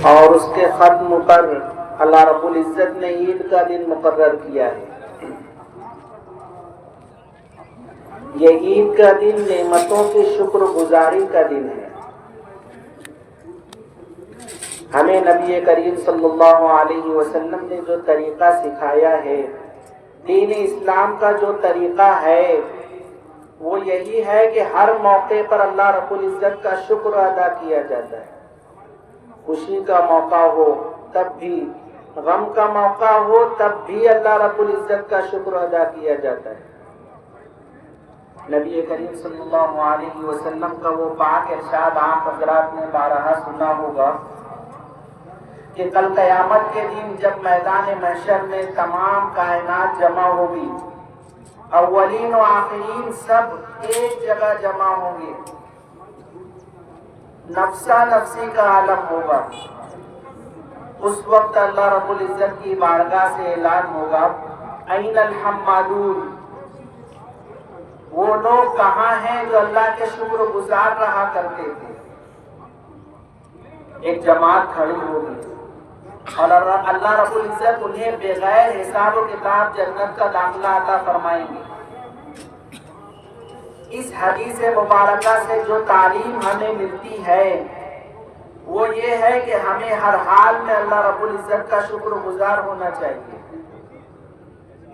اور اس کے ختم پر اللہ رب العزت نے عید کا دن مقرر کیا ہے۔ یہ عید کا دن نعمتوں کی شکر گزاری کا دن ہے۔ ہمیں نبی کریم صلی اللہ علیہ وسلم نے جو طریقہ سکھایا ہے، دین اسلام کا جو طریقہ ہے، وہ یہی ہے کہ ہر موقع پر اللہ رب العزت کا شکر ادا کیا جاتا ہے۔ خوشی کا موقع ہو تب بھی، غم کا موقع ہو تب بھی اللہ رب العزت کا شکر ادا کیا جاتا ہے۔ نبی کریم صلی اللہ علیہ وسلم کا وہ پاک ارشاد آپ حضرات نے بارہا سنا ہوگا کہ کل قیامت کے دن جب میدان محشر میں تمام کائنات جمع ہوگی، اولین و آخرین سب ایک جگہ جمع ہوں گے، نفسا نفسی کا عالم ہوگا۔ اس وقت اللہ رب العزت کی بارگاہ سے اعلان ہوگا، این الحمادون، وہ لوگ کہاں ہیں جو اللہ کے شکر گزار رہا کرتے تھے۔ ایک جماعت کھڑی ہوگی اور اللہ رب العزت انہیں بغیر حساب و کتاب جنت کا داخلہ عطا فرمائیں گے۔ اس حدیث مبارکہ سے جو تعلیم ہمیں ملتی ہے وہ یہ ہے کہ ہمیں ہر حال میں اللہ رب العزت کا شکر گزار ہونا چاہیے۔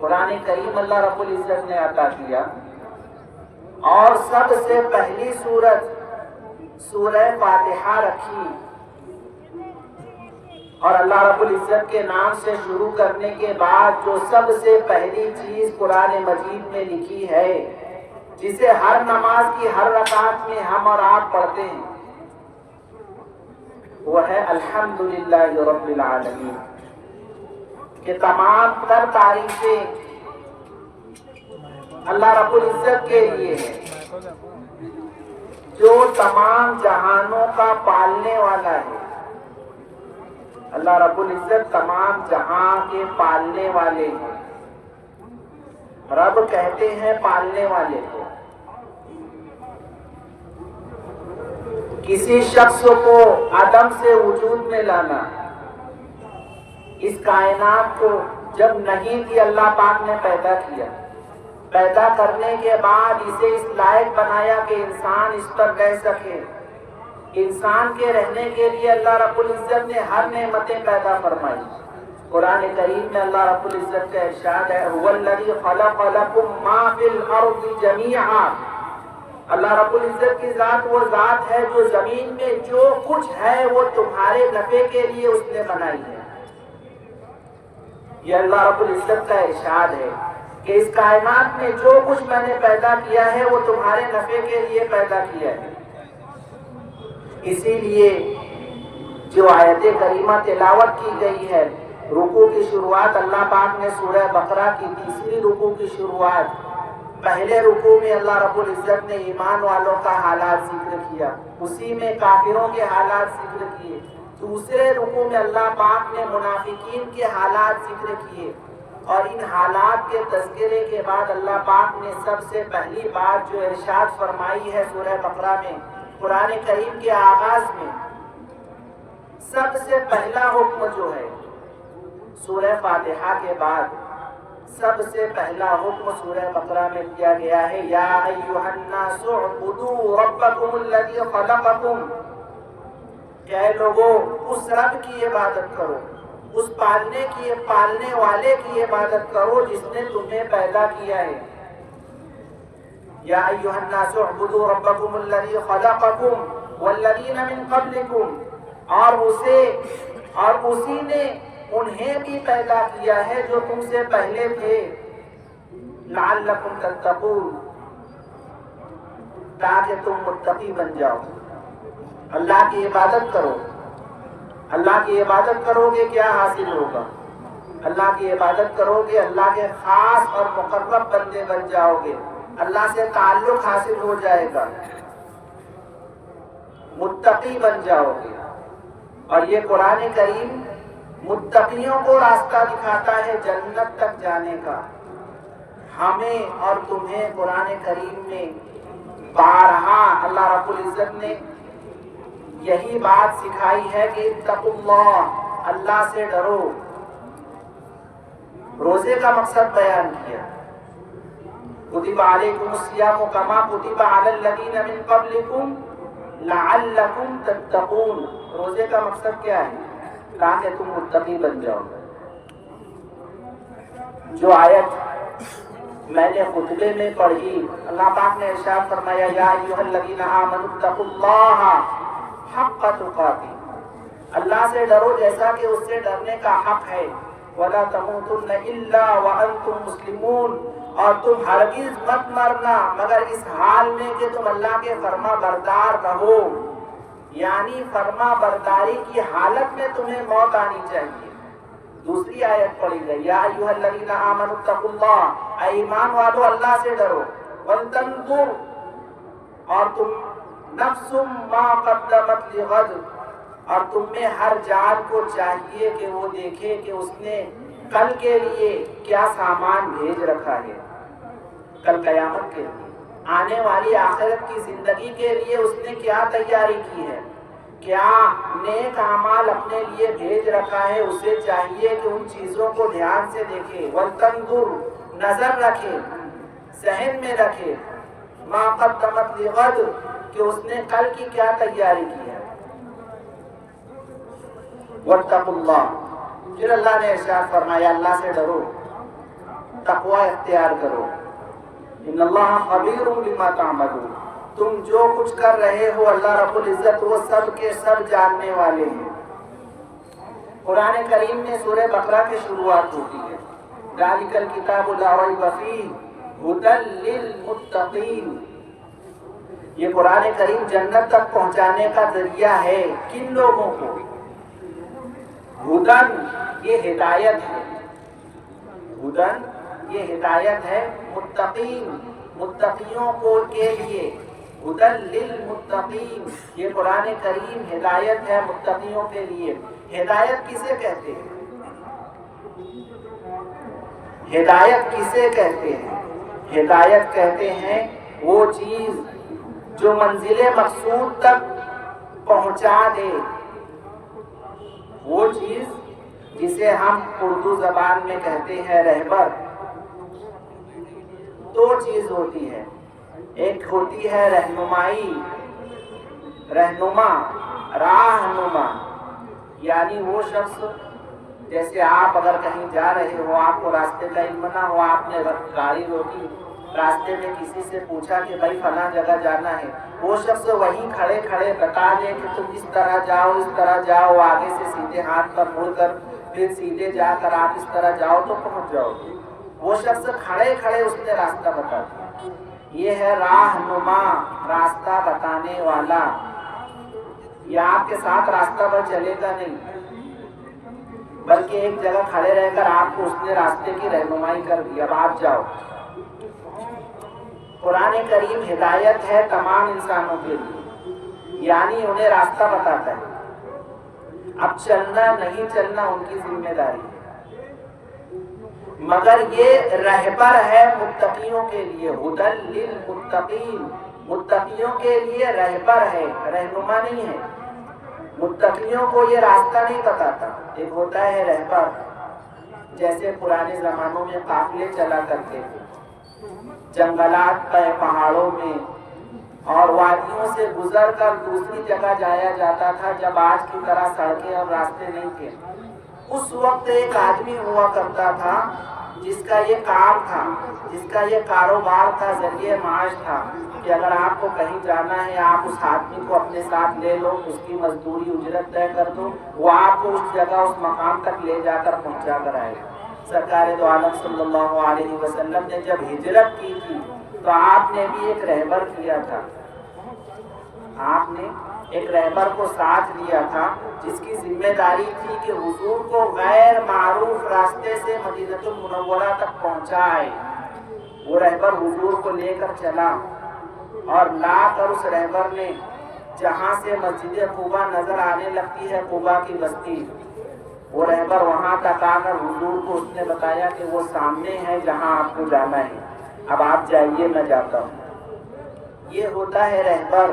قرآن کریم اللہ رب العزت نے عطا کیا، اور سب سے پہلی سورت سورہ فاتحہ رکھی، اور اللہ رب العزت کے نام سے شروع کرنے کے بعد جو سب سے پہلی چیز قرآن مجید میں لکھی ہے، جسے ہر نماز کی ہر رکعت میں ہم اور آپ پڑھتے ہیں، وہ ہے الحمدللہ رب العالمین، کہ تمام تر تعریفیں اللہ رب العزت کے لیے ہے، جو تمام جہانوں کا پالنے والا ہے۔ اللہ رب العزت تمام جہاں کے پالنے والے ہیں۔ رب کہتے ہیں پالنے والے کو۔ کسی شخص کو عدم سے وجود میں لانا، اس کائنات کو جب نہیں تھی اللہ پاک نے پیدا کیا، پیدا کرنے کے بعد اسے اس لائق بنایا کہ انسان اس پر رہ سکے۔ انسان کے رہنے کے لیے اللہ رب العزت نے ہر نعمتیں پیدا فرمائی۔ قرآن کریم میں اللہ رب العزت کا ارشاد ہے، هو الذی خلق لکم ما فی الارض جمیعا، اللہ رب العزت کی ذات وہ ذات ہے جو زمین میں جو کچھ ہے وہ تمہارے نفع کے لیے اس نے بنائی ہے۔ یہ اللہ رب العزت کا ارشاد ہے کہ اس کائنات میں جو کچھ میں نے پیدا کیا ہے وہ تمہارے نفع کے لیے پیدا کیا ہے۔ اسی لیے جو آیت کریمہ تلاوت کی گئی ہے، رکوع کی شروعات اللہ پاک نے سورہ بقرہ کی تیسری رکوع کی شروعات، پہلے رکوع میں اللہ رب العزت نے ایمان والوں کا حالات ذکر کیا، اسی میں کافروں کے حالات ذکر کیے۔ دوسرے رکوع میں اللہ پاک نے منافقین کے حالات ذکر کیے، اور ان حالات کے تذکرے کے بعد اللہ پاک نے سب سے پہلی بات جو ارشاد فرمائی ہے سورہ بقرہ میں، قرآن کریم کے آغاز میں سب سے پہلا حکم جو ہے سورہ فاتحہ کے بعد سب سے پہلا حکم سورہ بقرہ میں دیا گیا ہے، یا ایھا الناس اعبدوا ربکم الذی خلقکم، کہ اے لوگوں اس رب کی عبادت کرو، اس پالنے والے کی عبادت کرو جس نے تمہیں پیدا کیا ہے۔ یا ایھا الناس اعبدوا ربکم الذی خلقکم والذین من قبلکم، اور اسی نے انہیں بھی پیدا کیا ہے جو تم سے پہلے تھے، لعلکم تتقون، تاکہ تم متقی بن جاؤ۔ اللہ کی عبادت کرو۔ اللہ کی عبادت کرو گے کیا حاصل ہوگا؟ اللہ کی عبادت کرو گے اللہ کے خاص اور مقرب بندے بن جاؤ گے، اللہ سے تعلق حاصل ہو جائے گا، متقی بن جاؤ گے۔ اور یہ قرآن کریم متقیوں کو راستہ دکھاتا ہے جنت تک جانے کا۔ ہمیں اور تمہیں قرآن کریم میں بارہا اللہ رب العزت نے یہی بات سکھائی ہے کہ اتقوا اللہ، اللہ سے ڈرو۔ روزے کا مقصد بیان کیا، کتب علیکم الصیام کما کتب علی الذین من قبلکم لعلکم تتقون۔ روزے کا مقصد کیا ہے؟ تاکہ تم متقی بن جاؤ۔ جو آیت میں نے خطبے میں پڑھی، اللہ پاک نے ارشاد فرمایا یا ایھا الذین آمنوا اتقوا اللہ حق تقاته، اللہ سے ڈرو جیسا کہ اس سے ڈرنے کا حق ہے۔ ولا تموتن الا وانتم مسلمون، اور تم ہرگز مت مرنا مگر اس حال میں کہ تم اللہ کے فرما بردار رہو، یعنی فرما برداری کی حالت میں تمہیں موت آنی چاہیے۔ دوسری آیت پڑھی گئی یا ایھا الذین آمنوا اتقوا اللہ، اے ایمان والو اللہ سے ڈرو، ولتنظر، اور تم نفس ما قدمت لغد، اور تم میں ہر جان کو چاہیے کہ وہ دیکھے کہ اس نے کل کے لیے کیا سامان بھیج رکھا ہے، کل قیامت کے لیے، آنے والی آخرت کی زندگی کے لیے اس نے کیا تیاری کی ہے، کیا نیک اعمال اپنے لیے بھیج رکھا ہے۔ اسے چاہیے کہ ان چیزوں کو دھیان سے دیکھے، وَلْتَنْظُرْ، نظر رکھے، ذہن میں رکھے، مَا قَدَّمَتْ لِغَدْ، کہ اس نے کل کی کیا تیاری کی ہے۔ وَاتَّقُوا اللَّهَ، پھر اللہ نے ارشاد فرمایا اللہ سے ڈرو، تقوی اختیار کرو۔ ان اللہ خبیر بما تعملون، تم جو کچھ کر رہے ہو اللہ رب العزت وہ سب کے سب جاننے والے ہیں۔ قرآن کریم میں سورہ بقرہ کی شروعات ہوتی ہے، ذالک الکتاب لا ریب فیہ ھدی للمتقین۔ یہ قرآن کریم جنت تک پہنچانے کا ذریعہ ہے، کن لوگوں کو؟ ہدن، یہ ہدایت ہے، ہدن یہ ہدایت ہے، متقین، متقیوں کو کے لیے، ہدن للمتقین، یہ قرآن کریم ہدایت ہے متقیوں کے لیے۔ ہدایت کسے کہتے ہیں؟ ہدایت کسے کہتے ہیں؟ ہدایت کہتے ہیں وہ چیز جو منزل مقصود تک پہنچا دے، وہ چیز جسے ہم اردو زبان میں کہتے ہیں رہبر۔ دو چیز ہوتی ہے، ایک ہوتی ہے رہنمائی، رہنما، راہنما، یعنی وہ شخص، جیسے آپ اگر کہیں جا رہے ہو، آپ کو راستے کا علم نہ ہو، آپ نے گاڑی روکی، راستے میں کسی سے پوچھا کہ بھائی فلاں جگہ جانا ہے، وہ شخص وہیں کھڑے کھڑے بتا دے کہ تم اس طرح جاؤ، اس طرح جاؤ، آگے سے سیدھے ہاتھ پر مڑ کر پھر سیدھے جا کر آپ اس طرح جاؤ تو پہنچ جاؤ گے۔ وہ شخص کھڑے کھڑے اس نے راستہ بتا دیا، یہ ہے راہنما، راستہ بتانے والا۔ یہ آپ کے ساتھ راستہ پر چلے گا نہیں، بلکہ ایک جگہ کھڑے رہ کر آپ کو اس نے راستے کی رہنمائی کر دی، اب آپ جاؤ۔ قرآن کریم ہدایت ہے تمام انسانوں کے لیے، یعنی انہیں راستہ بتاتا ہے، اب چلنا نہیں چلنا ان کی ذمہ داری ہے، مگر یہ رہبر ہے متقیوں کے لیے، ھدی للمتقین، متقیوں کے لیے رہبر ہے، رہنما نہیں ہے۔ متقیوں کو یہ راستہ نہیں بتاتا، ایک ہوتا ہے رہبر، جیسے پرانے زمانوں میں قافلے چلا کرتے تھے، جنگلات پہ، پہاڑوں میں اور وادیوں سے گزر کر دوسری جگہ جایا جاتا تھا جب آج کی طرح سڑکیں اور راستے نہیں تھے۔ اس وقت ایک آدمی ہوا کرتا تھا جس کا یہ کام تھا، جس کا یہ کاروبار تھا، ذریعہ معاش تھا کہ اگر آپ کو کہیں جانا ہے آپ اس آدمی کو اپنے ساتھ لے لو، اس کی مزدوری اجرت طے کر دو، وہ آپ کو اس جگہ اس مقام تک لے جا کر پہنچا کر آئے گا۔ سرکار دو عالم صلی اللہ علیہ وسلم نے جب ہجرت کی تھی تو آپ نے بھی ایک رہبر کیا تھا، آپ نے ایک رہبر کو ساتھ لیا تھا جس کی ذمہ داری تھی کہ حضور کو غیر معروف راستے سے مدینہ المنورہ تک پہنچائے۔ وہ رہبر حضور کو لے کر چلا اور لا کر اس رہبر نے جہاں سے مسجد قباء نظر آنے لگتی ہے، قباء کی بستی، وہ رہبر وہاں تک آ کر حضور کو اس نے بتایا کہ وہ سامنے ہے جہاں آپ کو جانا ہے، اب آپ جائیے میں جاتا ہوں۔ یہ ہوتا ہے رہبر۔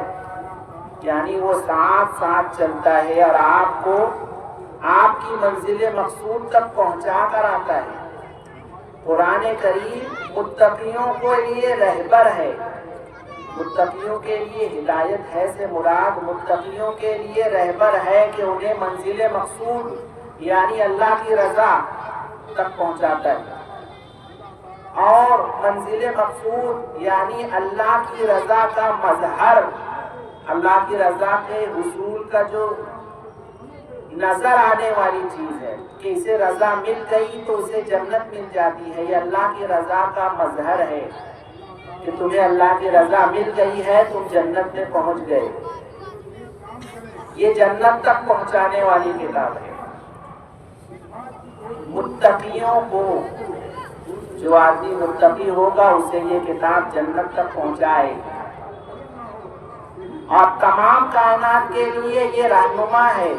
یعنی وہ ساتھ ساتھ چلتا ہے اور آپ کو آپ کی منزل مقصود تک پہنچا کر آتا ہے۔ قرآن کریم متقیوں کے لیے رہبر ہے، متقیوں کے لیے ہدایت ہے سے مراد متقیوں کے لیے رہبر ہے کہ انہیں منزل مقصود یعنی اللہ کی رضا تک پہنچاتا ہے، اور منزل مقصود یعنی اللہ کی رضا کا مظہر، اللہ کی رضا کے حصول کا جو نظر آنے والی چیز ہے کہ اسے رضا مل گئی تو اسے جنت مل جاتی ہے، یہ اللہ کی رضا کا مظہر ہے کہ تمہیں اللہ کی رضا مل گئی ہے، تم جنت میں پہنچ گئے۔ یہ جنت تک پہنچانے والی کتاب ہے۔ متقیوں کو، جو آدمی متقی ہوگا اسے یہ کتاب جنت تک پہنچائے گی، اور تمام کائنات کے لیے یہ رہنما ہے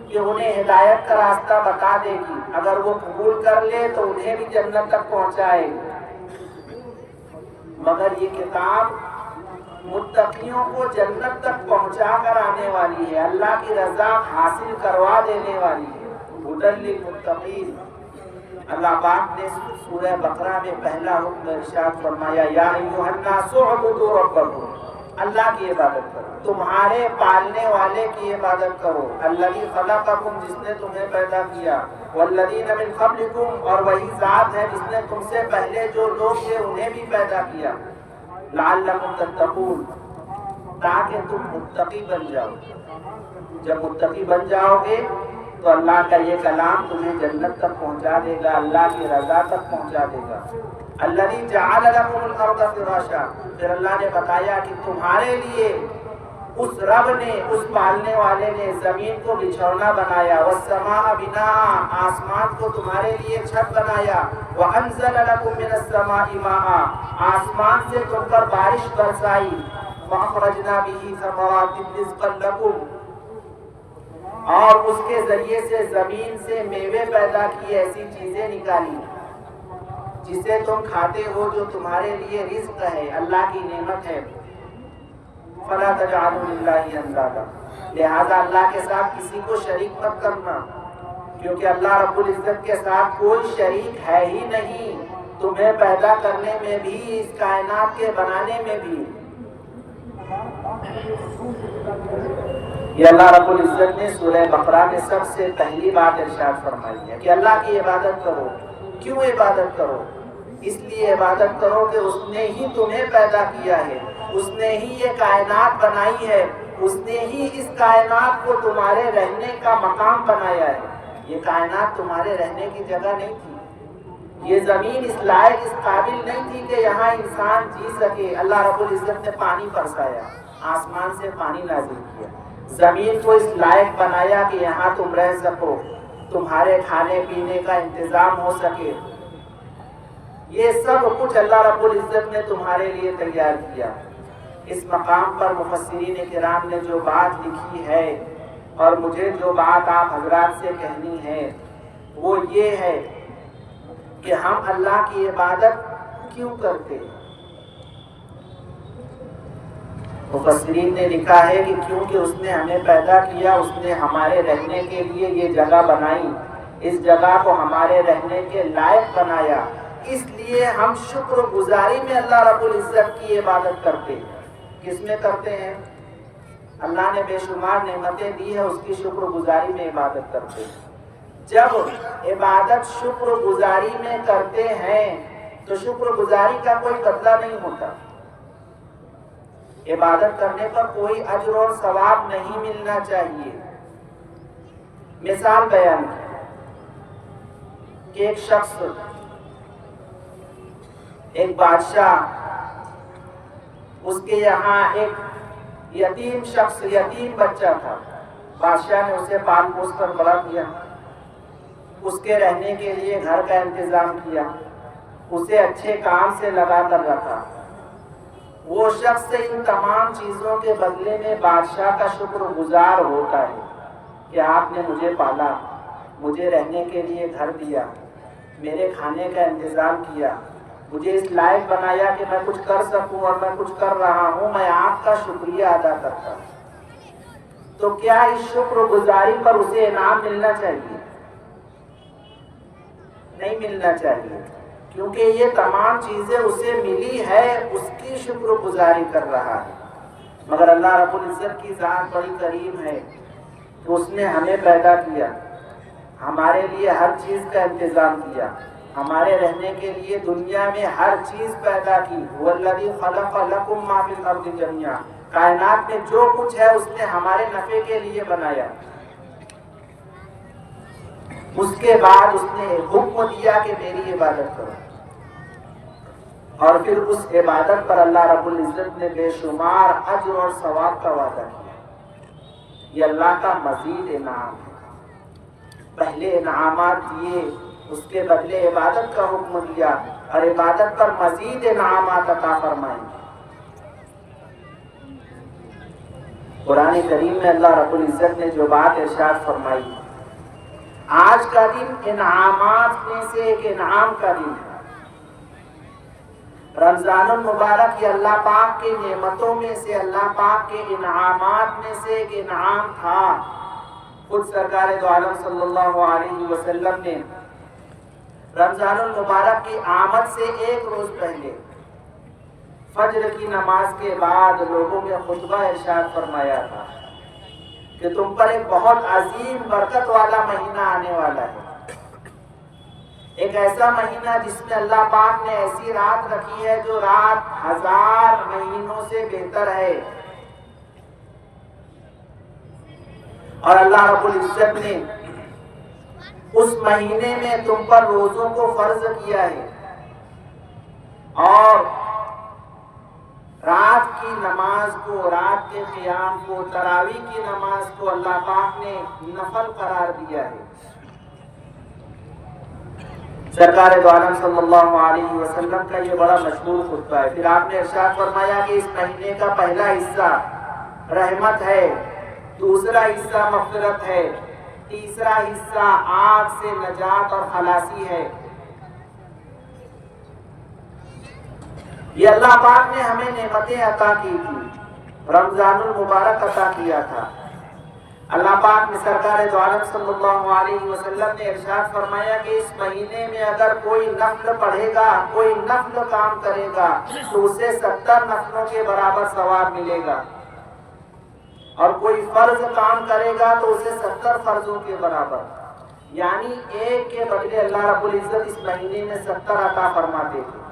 کہ انہیں ہدایت کا راستہ بتا دے گی، اگر وہ قبول کر لے تو انہیں بھی جنت تک پہنچائے گی۔ مگر یہ کتاب متقیوں کو جنت تک پہنچا کر آنے والی ہے، اللہ کی رضا حاصل کروا دینے والی ہے۔ ہدی للمتقین، اللہ پاک نے سورہ بقرہ میں پہلا حکم ارشاد فرمایا، یا ایھا الناس اعبدوا ربکم، اللہ کی عبادت کرو، تمہارے پالنے والے کی عبادت کرو، الذی خلقکم، جس نے تمہیں پیدا کیا، والذین من قبلکم، اور وہی ذات ہے جس نے تم سے پہلے جو لوگ تھے انہیں بھی پیدا کیا، لعلکم تتقون، تاکہ تم متقی بن جاؤ۔ جب متقی بن جاؤ گے تو اللہ کا یہ کلام تمہیں جنت تک پہنچا دے گا، اللہ کی رضا تک پہنچا دے گا۔ الذی جعل لکم الارض فراشا، پھر اللہ نے بتایا کہ تمہارے لیے اس رب نے، اس پالنے والے نے زمین کو بچھونا بنایا، والسماء بناء، آسمان کو تمہارے لیے چھت بنایا، وانزل لکم من السماء ماء، آسمان سے تم پر بارش برسائی، فاخرجنا به ثمرات رزقا لکم، اور اس کے ذریعے سے زمین سے میوے پیدا کیے، ایسی چیزیں نکالی جسے تم کھاتے ہو، جو تمہارے لیے رزق ہے، اللہ کی نعمت ہے۔ فلا تجعلوا للہ اندادا، لہذا اللہ کے ساتھ کسی کو شریک مت کرنا، کیونکہ اللہ رب العزت کے ساتھ کوئی شریک ہے ہی نہیں، تمہیں پیدا کرنے میں بھی، اس کائنات کے بنانے میں بھی۔ یہ اللہ رب العزت نے سورہ بقرہ میں سب سے پہلی بات ارشاد فرمائی ہے کہ اللہ کی عبادت کرو۔ کیوں عبادت کرو؟ اس لیے عبادت کرو کہ اس نے ہی تمہیں پیدا کیا ہے، اس نے ہی یہ کائنات بنائی ہے، اس نے ہی اس کائنات کو تمہارے رہنے کا مقام بنایا ہے۔ یہ کائنات تمہارے رہنے کی جگہ نہیں تھی، یہ زمین اس لائق، اس قابل نہیں تھی کہ یہاں انسان جی سکے۔ اللہ رب العزت نے پانی برسایا، آسمان سے پانی نازل کیا، زمین کو اس لائق بنایا کہ یہاں تم رہ سکو، تمہارے کھانے پینے کا انتظام ہو سکے۔ یہ سب کچھ اللہ رب العزت نے تمہارے لیے تیار کیا۔ اس مقام پر مفسرین کرام نے جو بات لکھی ہے، اور مجھے جو بات آپ حضرات سے کہنی ہے، وہ یہ ہے کہ ہم اللہ کی عبادت کیوں کرتے ہیں؟ مفسرین نے لکھا ہے کہ کیونکہ اس نے ہمیں پیدا کیا، اس نے ہمارے رہنے کے لیے یہ جگہ بنائی، اس جگہ کو ہمارے رہنے کے لائق بنایا، اس لیے ہم شکر گزاری میں اللہ رب العزت کی عبادت کرتے ہیں۔ کس میں کرتے ہیں؟ اللہ نے بے شمار نعمتیں دی ہے، اس کی شکر گزاری میں عبادت کرتے ہیں۔ جب عبادت شکر گزاری میں کرتے ہیں تو شکر گزاری کا کوئی بدلہ نہیں ہوتا، عبادت کرنے پر کوئی اجر اور ثواب نہیں ملنا چاہیے۔ مثال بیان کہ ایک شخص، ایک بادشاہ، اس کے یہاں ایک یتیم شخص، یتیم بچہ تھا، بادشاہ نے اسے پال پوس کر بڑا کیا، اس کے رہنے کے لیے گھر کا انتظام کیا، اسے اچھے کام سے لگا کر رکھا۔ وہ شخص ان تمام چیزوں کے بدلے میں بادشاہ کا شکر گزار ہوتا ہے کہ آپ نے مجھے پالا، مجھے رہنے کے لیے گھر دیا، میرے کھانے کا انتظام کیا، مجھے اس لائق بنایا کہ میں کچھ کر سکوں، اور میں کچھ کر رہا ہوں، میں آپ کا شکریہ ادا کرتا ہوں۔ تو کیا اس شکر گزاری پر اسے انعام ملنا چاہیے؟ نہیں ملنا چاہیے، کیونکہ یہ تمام چیزیں اسے ملی ہے، اس کی شکر گزاری کر رہا ہے۔ مگر اللہ رب العزت کی ذات بڑی کریم ہے کہ اس نے ہمیں پیدا کیا، ہمارے لیے ہر چیز کا انتظام کیا، ہمارے رہنے کے لیے دنیا میں ہر چیز پیدا کی۔ وَالَّذِي خَلَقَ لَكُم مَّا فِي الْأَرْضِ جَمِيعًا، کائنات میں جو کچھ ہے اس نے ہمارے نفع کے لیے بنایا۔ اس کے بعد اس نے حکم دیا کہ میری عبادت کرو، اور پھر اس عبادت پر اللہ رب العزت نے بے شمار اجر اور ثواب کا وعدہ کیا۔ یہ اللہ کا مزید انعام ہے۔ پہلے انعامات دیے، اس کے بدلے عبادت کا حکم دیا، اور عبادت پر مزید انعامات عطا فرمائیں۔ قرآن کریم میں اللہ رب العزت نے جو بات ارشاد فرمائی، آج کا دن انعامات میں سے ایک انعام کا دن ہے۔ رمضان المبارک یہ اللہ پاک کی نعمتوں میں سے، اللہ پاک کے انعامات میں سے ایک انعام تھا۔ خود سرکار دو عالم صلی اللہ علیہ وسلم نے رمضان المبارک کی آمد سے ایک روز پہلے فجر کی نماز کے بعد لوگوں میں خطبہ ارشاد فرمایا تھا کہ تم پر ایک بہت عظیم برکت والا مہینہ آنے والا ہے، ایک ایسا مہینہ جس میں اللہ پاک نے ایسی رات رکھی ہے جو رات 1000 مہینوں سے بہتر ہے، اور اللہ رب العزت نے اس مہینے میں تم پر روزوں کو فرض کیا ہے، اور رات کی نماز کو، رات کے قیام کو، تراویح کی نماز کو اللہ پاک نے نفل قرار دیا ہے۔ سرکار دو عالم صلی اللہ علیہ وسلم کا یہ بڑا مشہور خطبہ ہے۔ پھر آپ نے ارشاد فرمایا کہ اس مہینے کا پہلا حصہ رحمت ہے، دوسرا حصہ مغفرت ہے، تیسرا حصہ آگ سے نجات اور خلاصی ہے۔ یہ اللہ پاک نے ہمیں نعمتیں عطا کی تھی، رمضان المبارک عطا کیا تھا۔ اللہ پاک نے سرکار دو عالم صلی اللہ علیہ وسلم نے ارشاد فرمایا کہ اس مہینے میں اگر کوئی نفل پڑھے گا، کوئی نفل کام کرے گا تو اسے 70 نفلوں کے برابر ثواب ملے گا، اور کوئی فرض کام کرے گا تو اسے 70 فرضوں کے برابر، یعنی ایک کے بدلے اللہ رب العزت اس مہینے میں 70 عطا فرماتے تھے۔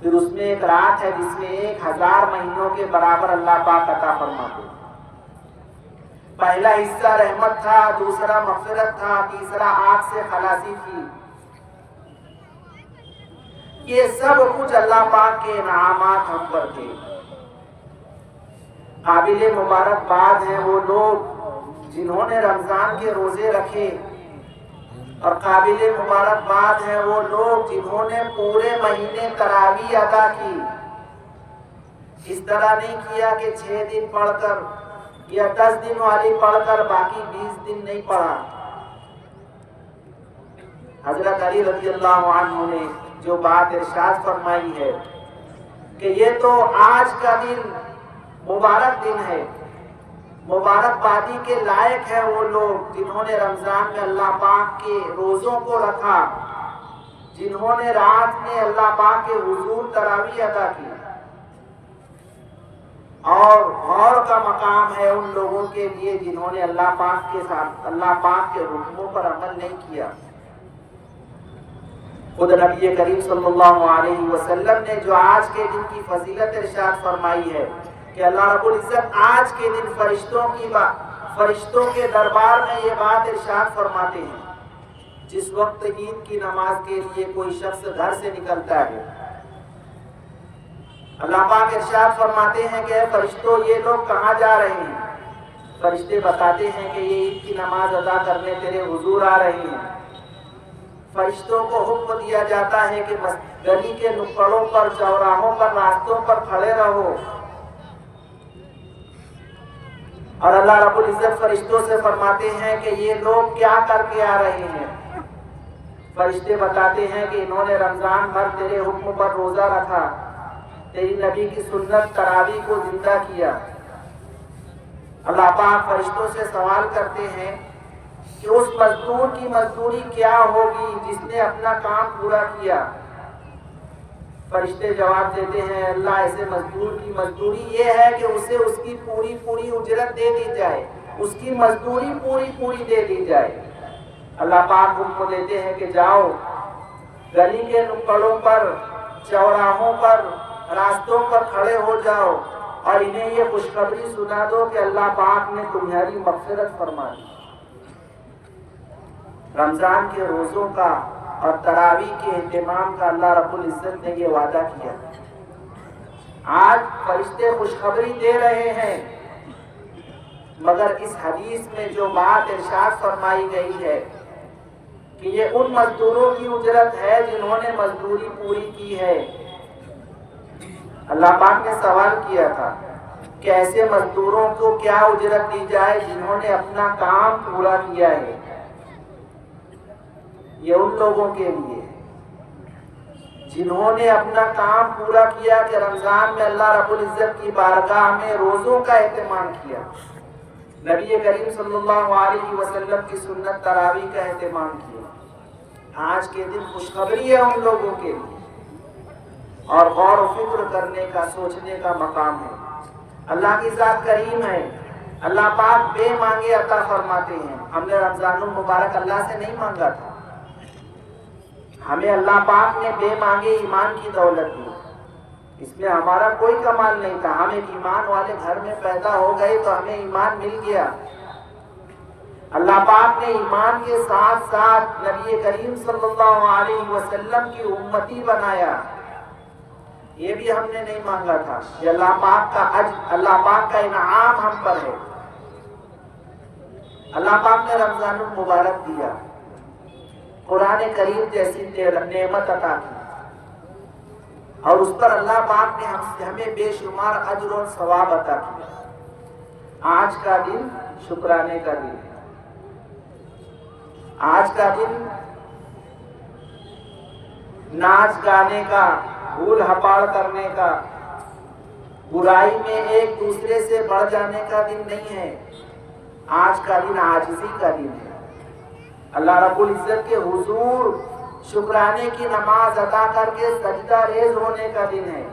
پھر اس میں ایک رات ہے جس میں 1000 مہینوں کے برابر اللہ پاک عطا فرماتے تھے۔ پہلا حصہ رحمت تھا، دوسرا مغفرت تھا، تیسرا آگ سے خلاصی تھی۔ یہ سب کچھ اللہ پاک کے انعامات ہم پر تھے۔ قابل مبارکباد ہیں وہ لوگ جنہوں نے رمضان کے روزے رکھے، اور قابل مبارکباد ہیں وہ لوگ جنہوں نے پورے مہینے تراویح ادا کی۔ اس طرح نہیں کیا کہ 6 دن پڑھ کر یا 10 دن والی پڑھ کر باقی 20 دن نہیں پڑھا۔ حضرت علی رضی اللہ عنہ نے جو بات ارشاد فرمائی ہے کہ یہ تو آج کا دن مبارک دن ہے، مبارکبادی کے لائق ہے وہ لوگ جنہوں نے رمضان میں اللہ پاک کے روزوں کو رکھا، جنہوں نے رات میں اللہ پاک کے حضور تراویح ادا کی۔ اور غور کا مقام ہے ان لوگوں کے لیے جنہوں نے اللہ پاک کے ساتھ، اللہ پاک کے حکموں پر عمل نہیں کیا۔ خود نبی کریم صلی اللہ علیہ وسلم نے جو آج کے دن کی فضیلت ارشاد فرمائی ہے کہ اللہ رب العزت آج کے دن فرشتوں کے دربار میں یہ بات ارشاد فرماتے ہیں، جس وقت عید کی نماز کے لیے کوئی شخص گھر سے نکلتا ہے، اللہ پاک ارشاد فرماتے ہیں کہ اے فرشتوں یہ لوگ کہاں جا رہے ہیں؟ فرشتے بتاتے ہیں کہ یہ عید کی نماز ادا کرنے تیرے حضور آ رہے ہیں۔ فرشتوں کو حکم دیا جاتا ہے کہ گلی کے نکڑوں پر، چوراہوں پر، راستوں پر کھڑے رہو، اور اللہ رب العزت فرشتوں سے فرماتے ہیں کہ یہ لوگ کیا کر کے آ رہے ہیں؟ فرشتے بتاتے ہیں کہ انہوں نے رمضان بھر تیرے حکم پر روزہ رکھا، تیری نبی کی سنت تراویح کو زندہ کیا، اللہ پاک فرشتوں سے سوال کرتے ہیں کہ اس مزدور کی مزدوری کیا ہوگی جس نے اپنا کام پورا کیا؟ فرشتے جواب دیتے ہیں اللہ ایسے مزدور کی مزدوری یہ ہے کہ اسے اس کی پوری اجرت دے دی جائے، اس کی مزدوری پوری دے دی جائے۔ اللہ پاک حکم دیتے ہیں کہ جاؤ گلی کے نکڑوں پر، چوراہوں پر، راستوں پر کھڑے ہو جاؤ اور انہیں یہ خوشخبری سنا دو کہ اللہ پاک نے تمہاری مغفرت فرما دی۔ رمضان کے روزوں کا اور تراویح کے اہتمام کا اللہ رب العزت نے یہ وعدہ کیا۔ آج فرشتے خوشخبری دے رہے ہیں، مگر اس حدیث میں جو بات ارشاد فرمائی گئی ہے کہ یہ ان مزدوروں کی اجرت ہے جنہوں نے مزدوری پوری کی ہے۔ اللہ پاک نے سوال کیا تھا کہ ایسے مزدوروں کو کیا اجرت دی جائے جنہوں نے اپنا کام پورا کیا ہے۔ یہ ان لوگوں کے لیے جنہوں نے اپنا کام پورا کیا کہ رمضان میں اللہ رب العزت کی بارگاہ میں روزوں کا اہتمام کیا، نبی کریم صلی اللہ علیہ وسلم کی سنت تراویح کا اہتمام کیا۔ آج کے دن خوشخبری ہے ان لوگوں کے لیے اور غور و فکر کرنے کا، سوچنے کا مقام ہے۔ اللہ کی ذات کریم ہے، اللہ پاک بے مانگے عطا فرماتے ہیں۔ ہم نے رمضان المبارک اللہ سے نہیں مانگا تھا، ہمیں اللہ پاک نے بے مانگے ایمان کی دولت دی، اس میں ہمارا کوئی کمال نہیں تھا۔ ہم ایک ایمان والے گھر میں پیدا ہو گئے تو ہمیں ایمان مل گیا۔ اللہ پاک نے ایمان کے ساتھ ساتھ نبی کریم صلی اللہ علیہ وسلم کی امتی بنایا، یہ بھی ہم نے نہیں مانگا تھا۔ یہ اللہ پاک کا اجر، اللہ پاک کا انعام ہم پر ہے۔ اللہ پاک نے رمضان المبارک دیا، قرآن کریم جیسی نعمت عطا کی، اور اس پر اللہ پاک نے ہمیں بے شمار اجر اور ثواب عطا کیا۔ آج کا دن شکرانے کا دن ہے، آج کا دن ناچ گانے کا، بھول ہپاڑ کرنے کا، برائی میں ایک دوسرے سے بڑھ جانے کا دن نہیں ہے۔ آج کا دن عاجزی کا دن ہے، اللہ رب العزت کے حضور شکرانے کی نماز ادا کر کے سجدہ ریز ہونے کا دن ہے۔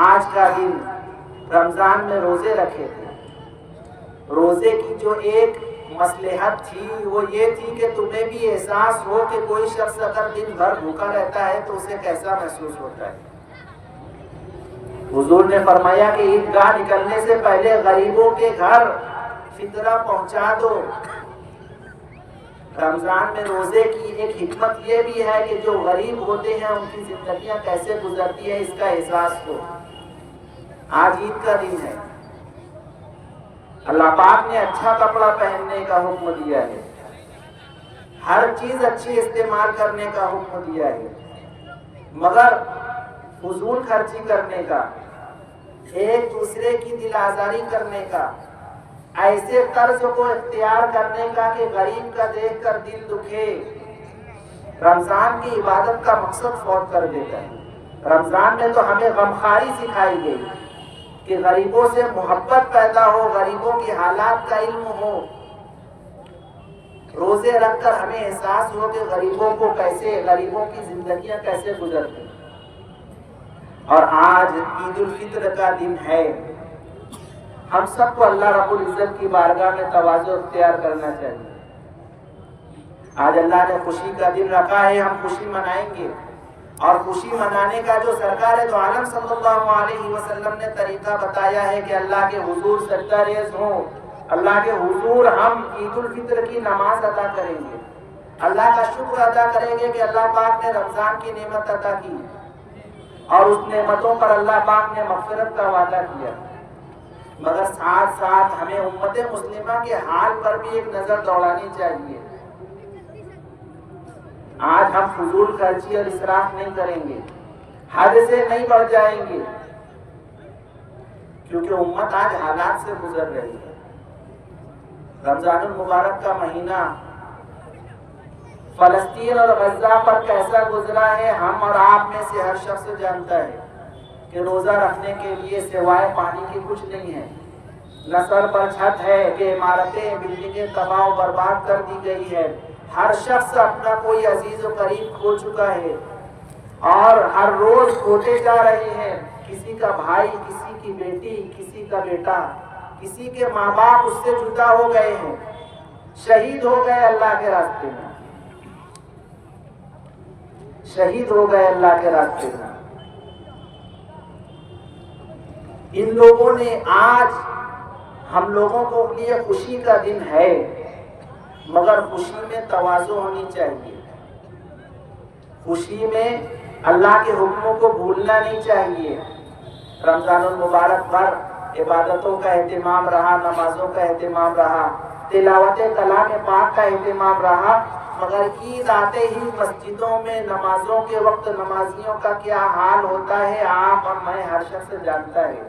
آج کا دن رمضان میں روزے رکھے تھے، روزے کی جو ایک مصلحت تھی وہ یہ تھی کہ تمہیں بھی احساس ہو کہ کوئی شخص اگر دن بھر بھوکا رہتا ہے تو اسے کیسا محسوس ہوتا ہے۔ حضور نے فرمایا کہ عیدگاہ نکلنے سے پہلے غریبوں کے گھر فطرہ پہنچا دو۔ رمضان میں روزے کی ایک حکمت یہ بھی ہے کہ جو غریب ہوتے ہیں ان کی زندگیاں کیسے گزرتی ہے اس کا احساس ہو۔ آج عید کا دن ہے، اللہ پاک نے اچھا کپڑا پہننے کا حکم دیا ہے، ہر چیز اچھی استعمال کرنے کا حکم دیا ہے، مگر فضول خرچی کرنے کا، ایک دوسرے کی دل آزاری کرنے کا، ایسے طرز کو اختیار کرنے کا کہ غریب کا دیکھ کر دل دکھے، رمضان کی عبادت کا مقصد فوت کر دیتا ہے۔ رمضان میں تو ہمیں غمخواری سکھائی گئی کہ غریبوں سے محبت پیدا ہو، غریبوں کی حالات کا علم ہو، روزے رکھ کر ہمیں احساس ہو کہ غریبوں کی زندگیاں کیسے گزرتی۔ اور آج عید الفطر کا دن ہے، ہم سب کو اللہ رب العزت کی بارگاہ میں تواضع اختیار کرنا چاہیے۔ آج اللہ نے خوشی کا دن رکھا ہے، ہم خوشی منائیں گے، اور خوشی منانے کا جو سرکار دو عالم صلی اللہ علیہ وسلم نے طریقہ بتایا ہے کہ اللہ کے حضور سجدہ ریز ہوں، اللہ کے حضور ہم عید الفطر کی نماز ادا کریں گے، اللہ کا شکر ادا کریں گے کہ اللہ پاک نے رمضان کی نعمت عطا کی اور اس نعمتوں پر اللہ پاک نے مغفرت کا وعدہ کیا۔ مگر ساتھ ساتھ ہمیں امت مسلمہ کے حال پر بھی ایک نظر دوڑانی چاہیے۔ آج ہم فضول خرچی اور اسراف نہیں کریں گے، حد سے نہیں بڑھ جائیں گے، کیونکہ امت آج حالات سے گزر رہی ہے۔ رمضان المبارک کا مہینہ فلسطین اور غزہ پر کیسا گزرا ہے ہم اور آپ میں سے ہر شخص جانتا ہے کہ روزہ رکھنے کے لیے سوائے پانی کی کچھ نہیں ہے، نہ سر پر چھت ہے کہ عمارتیں بلڈنگیں تباہ و برباد کر دی گئی ہے. ہر شخص اپنا کوئی عزیز و قریب کھو چکا ہے اور ہر روز کھوتے جا رہے ہیں. کسی کا بھائی، کسی کی بیٹی، کسی کا بیٹا، کسی کے ماں باپ اس سے جدا ہو گئے ہیں، شہید ہو گئے اللہ کے راستے میں، شہید ہو گئے اللہ کے راستے میں. ان لوگوں نے آج ہم لوگوں کو لیے خوشی کا دن ہے، مگر خوشی میں تواضع ہونی چاہیے. خوشی میں اللہ کے حکموں کو بھولنا نہیں چاہیے. رمضان المبارک پر عبادتوں کا اہتمام رہا، نمازوں کا اہتمام رہا، تلاوت کلام پاک کا اہتمام رہا، مگر عید آتے ہی مسجدوں میں نمازوں کے وقت نمازیوں کا کیا حال ہوتا ہے آپ اور میں ہر شخص جانتا ہے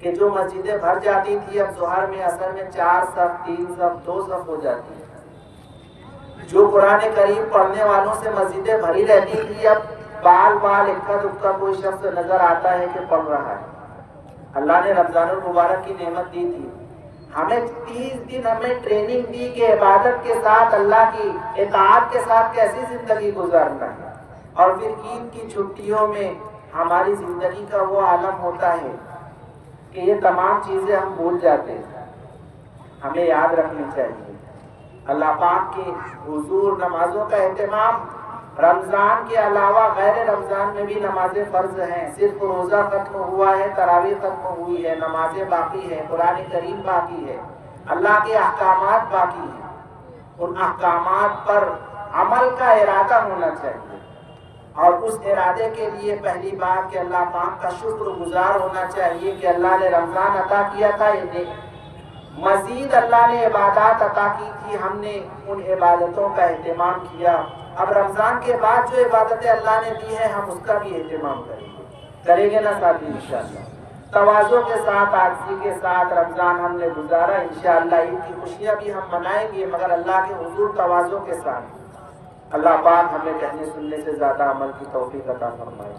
کہ جو مسجدیں بھر جاتی تھی اب ظہر میں اثر میں 4 صف 3 صف 2 صف ہو جاتی ہے. جو قرآن کریم پڑھنے والوں سے مسجدیں بھری رہتی تھی اب بال بال اکا دکا کوئی شخص نظر آتا ہے کہ پڑھ رہا ہے. اللہ نے رمضان المبارک کی نعمت دی تھی، ہمیں 30 دن ہمیں ٹریننگ دی کہ عبادت کے ساتھ اللہ کی اطاعت کے ساتھ کیسی زندگی گزارنا ہے، اور پھر عید کی چھٹیوں میں ہماری زندگی کا وہ عالم ہوتا ہے کہ یہ تمام چیزیں ہم بھول جاتے ہیں. ہمیں یاد رکھنی چاہیے اللہ پاک کے حضور نمازوں کا اہتمام. رمضان کے علاوہ غیر رمضان میں بھی نمازیں فرض ہیں. صرف روزہ ختم ہوا ہے، تراویح ختم ہوئی ہے، نمازیں باقی ہیں، قرآن کریم باقی ہے، اللہ کے احکامات باقی ہیں. ان احکامات پر عمل کا ارادہ ہونا چاہیے، اور اس ارادے کے لیے پہلی بات کہ اللہ پاک کا شکر گزار ہونا چاہیے کہ اللہ نے رمضان عطا کیا تھا، مزید اللہ نے عبادات عطا کی تھی، ہم نے ان عبادتوں کا اہتمام کیا. اب رمضان کے بعد جو عبادتیں اللہ نے دی ہیں ہم اس کا بھی اہتمام کریں گے نا ساتھی انشاءاللہ. تواضع کے ساتھ، عاجزی کے ساتھ رمضان ہم نے گزارا. انشاءاللہ عید کی خوشیاں بھی ہم منائیں گے، مگر اللہ کے حضور تواضع کے ساتھ. اللہ پاک ہمیں کہنے سننے سے زیادہ عمل کی توفیق عطا فرمائے.